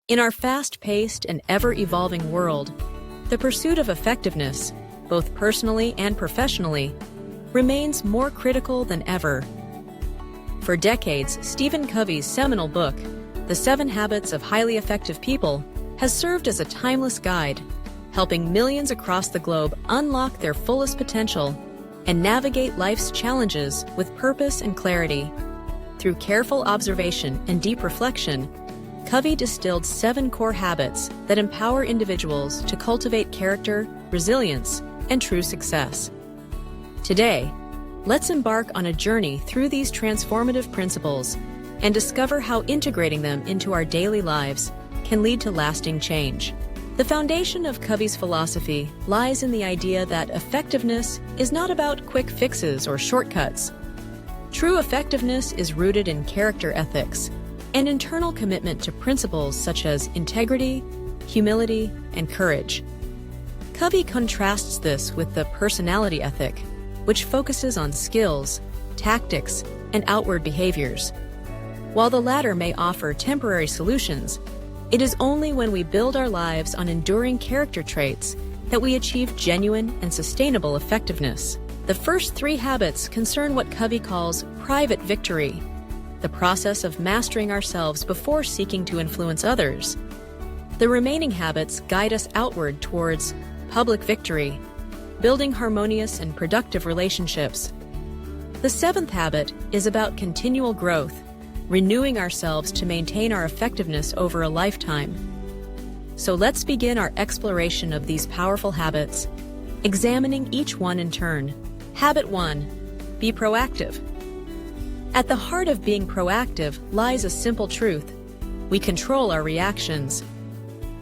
In our fast-paced and ever-evolving world, the pursuit of effectiveness, both personally and professionally, remains more critical than ever. For decades, Stephen Covey's seminal book, The 7 Habits of Highly Effective People, has served as a timeless guide, helping millions across the globe unlock their fullest potential and navigate life's challenges with purpose and clarity. Through careful observation and deep reflection, Covey distilled 7 core habits that empower individuals to cultivate character, resilience, and true success. Today, let's embark on a journey through these transformative principles and discover how integrating them into our daily lives can lead to lasting change. The foundation of Covey's philosophy lies in the idea that effectiveness is not about quick fixes or shortcuts. True effectiveness is rooted in character ethics, an internal commitment to principles such as integrity, humility, and courage. Covey contrasts this with the personality ethic, which focuses on skills, tactics, and outward behaviors. While the latter may offer temporary solutions, it is only when we build our lives on enduring character traits that we achieve genuine and sustainable effectiveness. The first 3 habits concern what Covey calls private victory, the process of mastering ourselves before seeking to influence others. The remaining habits guide us outward towards public victory, building harmonious and productive relationships. The 7th habit is about continual growth, renewing ourselves to maintain our effectiveness over a lifetime. So let's begin our exploration of these powerful habits, examining each one in turn. Habit 1. Be proactive. At the heart of being proactive lies a simple truth: we control our reactions.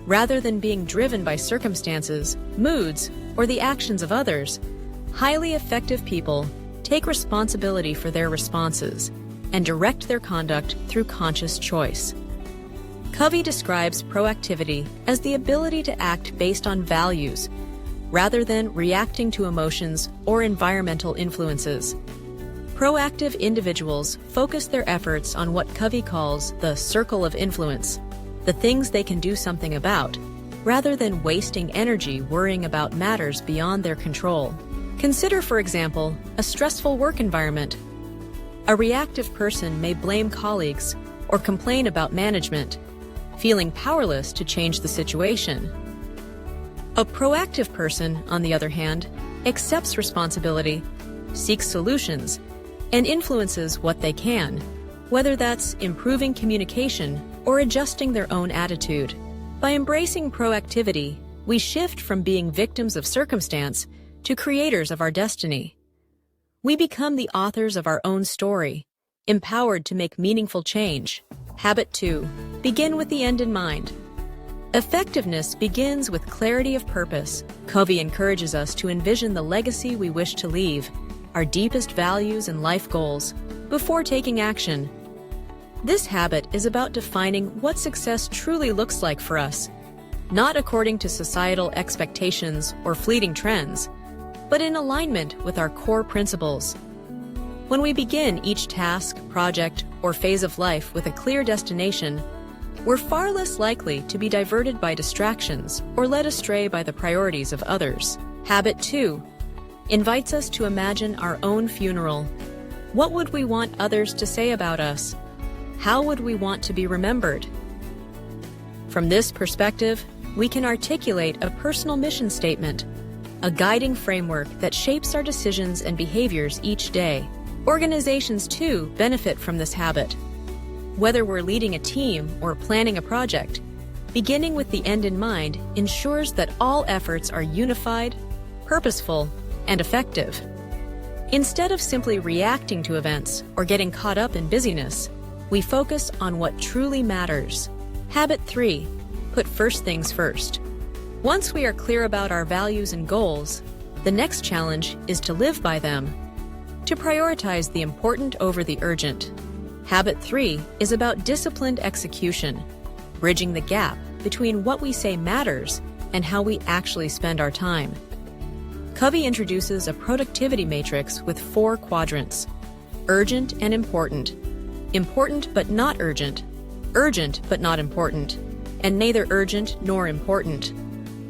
Rather than being driven by circumstances, moods, or the actions of others, highly effective people take responsibility for their responses and direct their conduct through conscious choice. Covey describes proactivity as the ability to act based on values, rather than reacting to emotions or environmental influences. Proactive individuals focus their efforts on what Covey calls the circle of influence, the things they can do something about, rather than wasting energy worrying about matters beyond their control. Consider, for example, a stressful work environment. A reactive person may blame colleagues or complain about management, feeling powerless to change the situation. A proactive person, on the other hand, accepts responsibility, seeks solutions, and influences what they can, whether that's improving communication or adjusting their own attitude. By embracing proactivity, we shift from being victims of circumstance to creators of our destiny. We become the authors of our own story, empowered to make meaningful change. Habit 2. Begin with the end in mind. Effectiveness begins with clarity of purpose. Covey encourages us to envision the legacy we wish to leave, our deepest values and life goals, before taking action. This habit is about defining what success truly looks like for us, not according to societal expectations or fleeting trends, but in alignment with our core principles. When we begin each task, project, or phase of life with a clear destination, we're far less likely to be diverted by distractions or led astray by the priorities of others. Habit 2 invites us to imagine our own funeral. What would we want others to say about us? How would we want to be remembered? From this perspective, we can articulate a personal mission statement, a guiding framework that shapes our decisions and behaviors each day. Organizations, too, benefit from this habit. Whether we're leading a team or planning a project, beginning with the end in mind ensures that all efforts are unified, purposeful, and effective. Instead of simply reacting to events or getting caught up in busyness, we focus on what truly matters. Habit 3. Put first things first. Once we are clear about our values and goals, the next challenge is to live by them, to prioritize the important over the urgent. Habit 3 is about disciplined execution, bridging the gap between what we say matters and how we actually spend our time. Covey introduces a productivity matrix with 4 quadrants: urgent and important, important but not urgent, urgent but not important, and neither urgent nor important.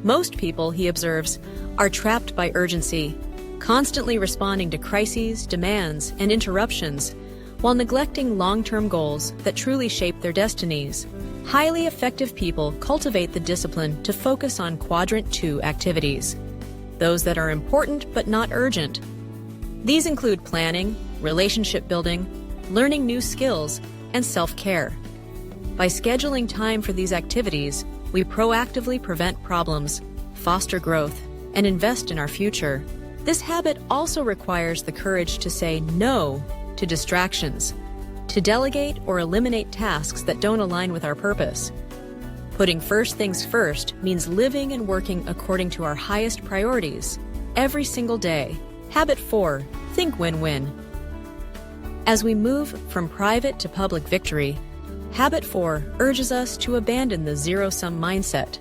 Most people, he observes, are trapped by urgency, constantly responding to crises, demands, and interruptions, while neglecting long-term goals that truly shape their destinies. Highly effective people cultivate the discipline to focus on Quadrant 2 activities, those that are important but not urgent. These include planning, relationship building, learning new skills, and self-care. By scheduling time for these activities, we proactively prevent problems, foster growth, and invest in our future. This habit also requires the courage to say no to distractions, to delegate or eliminate tasks that don't align with our purpose. Putting first things first means living and working according to our highest priorities every single day. Habit 4, think win-win. As we move from private to public victory, Habit 4 urges us to abandon the zero-sum mindset.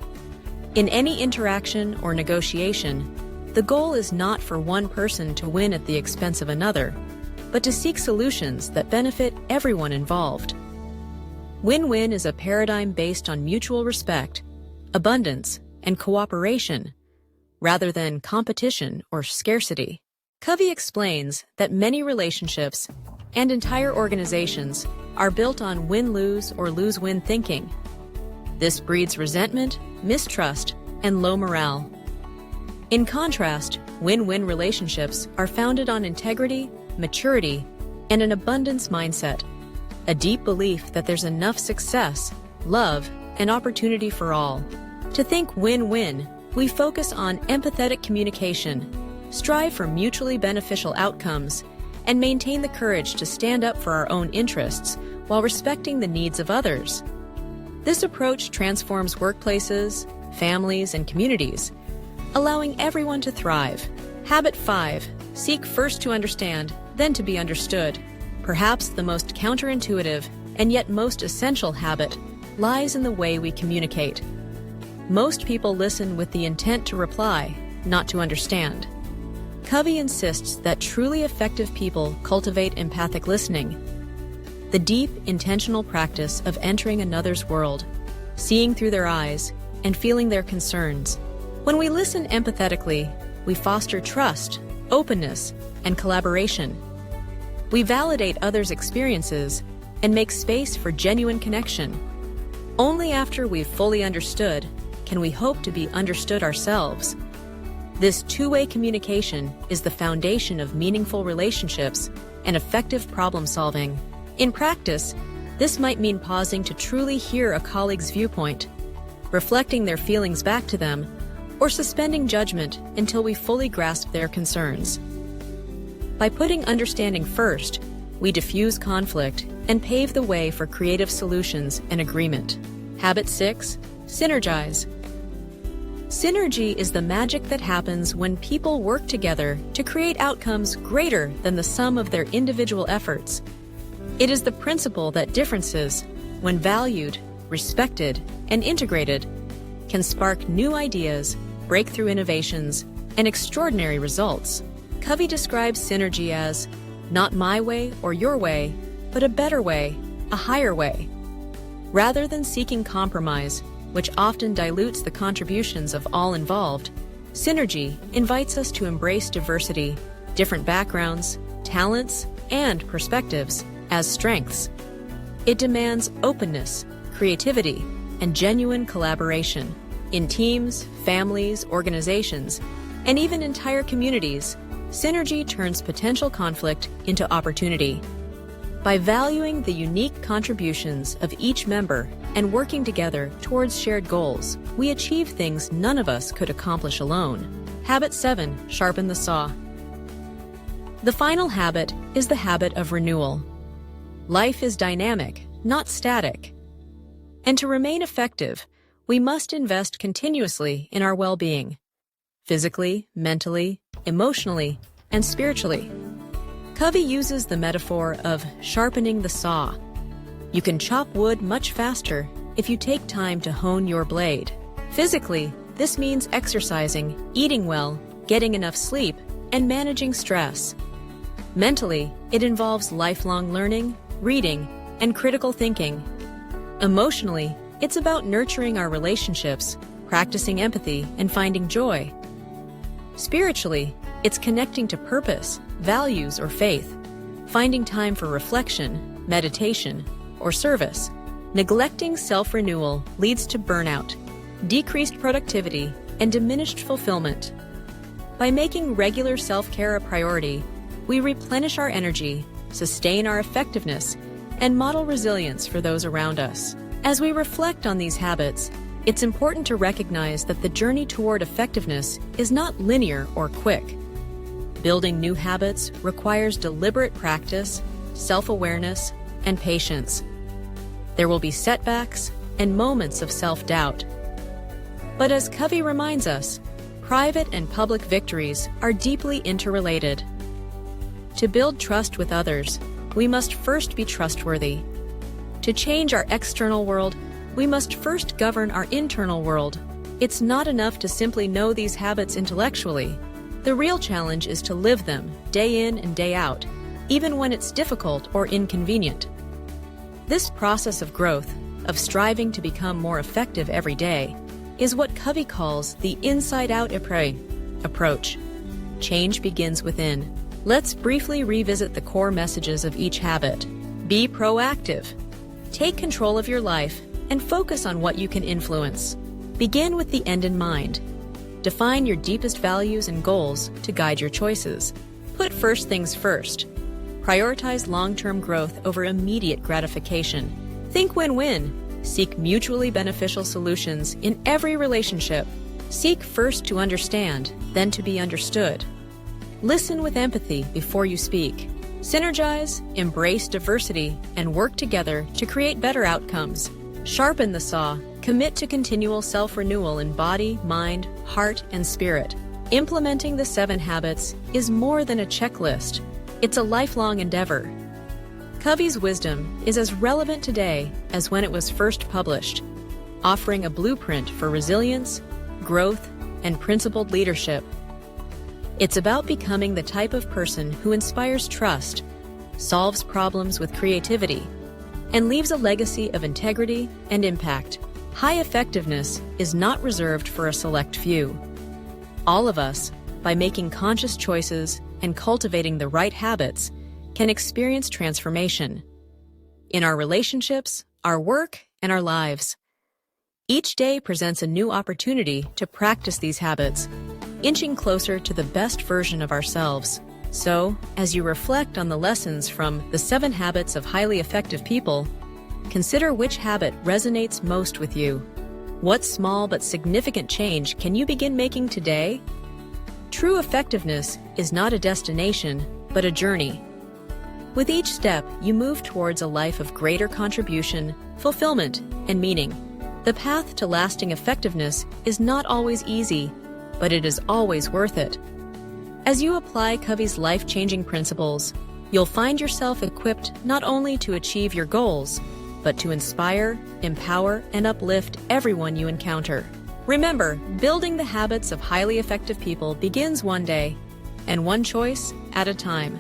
In any interaction or negotiation, the goal is not for one person to win at the expense of another, but to seek solutions that benefit everyone involved. Win-win is a paradigm based on mutual respect, abundance, and cooperation, rather than competition or scarcity. Covey explains that many relationships and entire organizations are built on win-lose or lose-win thinking. This breeds resentment, mistrust, and low morale. In contrast, win-win relationships are founded on integrity, maturity, and an abundance mindset, a deep belief that there's enough success, love, and opportunity for all. To think win-win, we focus on empathetic communication, strive for mutually beneficial outcomes, and maintain the courage to stand up for our own interests while respecting the needs of others. This approach transforms workplaces, families, and communities, allowing everyone to thrive. Habit 5, seek first to understand, then to be understood. Perhaps the most counterintuitive and yet most essential habit lies in the way we communicate. Most people listen with the intent to reply, not to understand. Covey insists that truly effective people cultivate empathic listening, the deep, intentional practice of entering another's world, seeing through their eyes, and feeling their concerns. When we listen empathetically, we foster trust, openness, and collaboration. We validate others' experiences and make space for genuine connection. Only after we've fully understood can we hope to be understood ourselves. This two-way communication is the foundation of meaningful relationships and effective problem-solving. In practice, this might mean pausing to truly hear a colleague's viewpoint, reflecting their feelings back to them, or suspending judgment until we fully grasp their concerns. By putting understanding first, we diffuse conflict and pave the way for creative solutions and agreement. Habit 6, Synergize. Synergy is the magic that happens when people work together to create outcomes greater than the sum of their individual efforts. It is the principle that differences, when valued, respected, and integrated, can spark new ideas, breakthrough innovations, and extraordinary results. Covey describes synergy as not my way or your way, but a better way, a higher way. Rather than seeking compromise, which often dilutes the contributions of all involved, synergy invites us to embrace diversity, different backgrounds, talents, and perspectives as strengths. It demands openness, creativity, and genuine collaboration. In teams, families, organizations, and even entire communities, synergy turns potential conflict into opportunity. By valuing the unique contributions of each member and working together towards shared goals, we achieve things none of us could accomplish alone. Habit 7, Sharpen the Saw. The final habit is the habit of renewal. Life is dynamic, not static. And to remain effective, we must invest continuously in our well-being, physically, mentally, emotionally, and spiritually. Covey uses the metaphor of sharpening the saw. You can chop wood much faster if you take time to hone your blade. Physically, this means exercising, eating well, getting enough sleep, and managing stress. Mentally, it involves lifelong learning, reading, and critical thinking. Emotionally, It's about nurturing our relationships, practicing empathy, and finding joy. Spiritually, it's connecting to purpose, values, or faith, finding time for reflection, meditation, or service. Neglecting self-renewal leads to burnout, decreased productivity, and diminished fulfillment. By making regular self-care a priority, we replenish our energy, sustain our effectiveness, and model resilience for those around us. As we reflect on these habits, it's important to recognize that the journey toward effectiveness is not linear or quick. Building new habits requires deliberate practice, self-awareness, and patience. There will be setbacks and moments of self-doubt. But as Covey reminds us, private and public victories are deeply interrelated. To build trust with others, we must first be trustworthy. To change our external world, we must first govern our internal world. It's not enough to simply know these habits intellectually. The real challenge is to live them day in and day out, even when it's difficult or inconvenient. This process of growth, of striving to become more effective every day, is what Covey calls the inside-out approach. Change begins within. Let's briefly revisit the core messages of each habit. Be proactive. Take control of your life and focus on what you can influence. Begin with the end in mind. Define your deepest values and goals to guide your choices. Put first things first. Prioritize long-term growth over immediate gratification. Think win-win. Seek mutually beneficial solutions in every relationship. Seek first to understand, then to be understood. Listen with empathy before you speak. Synergize, embrace diversity, and work together to create better outcomes. Sharpen the saw. Commit to continual self-renewal in body, mind, heart, and spirit. Implementing the 7 habits is more than a checklist. It's a lifelong endeavor. Covey's wisdom is as relevant today as when it was first published, offering a blueprint for resilience, growth, and principled leadership. It's about becoming the type of person who inspires trust, solves problems with creativity, and leaves a legacy of integrity and impact. High effectiveness is not reserved for a select few. All of us, by making conscious choices and cultivating the right habits, can experience transformation in our relationships, our work, and our lives. Each day presents a new opportunity to practice these habits, inching closer to the best version of ourselves. So, as you reflect on the lessons from the 7 habits of highly effective people, consider which habit resonates most with you. What small but significant change can you begin making today? True effectiveness is not a destination, but a journey. With each step, you move towards a life of greater contribution, fulfillment, and meaning. The path to lasting effectiveness is not always easy, but it is always worth it. As you apply Covey's life-changing principles, you'll find yourself equipped not only to achieve your goals, but to inspire, empower, and uplift everyone you encounter. Remember, building the habits of highly effective people begins one day, and one choice at a time.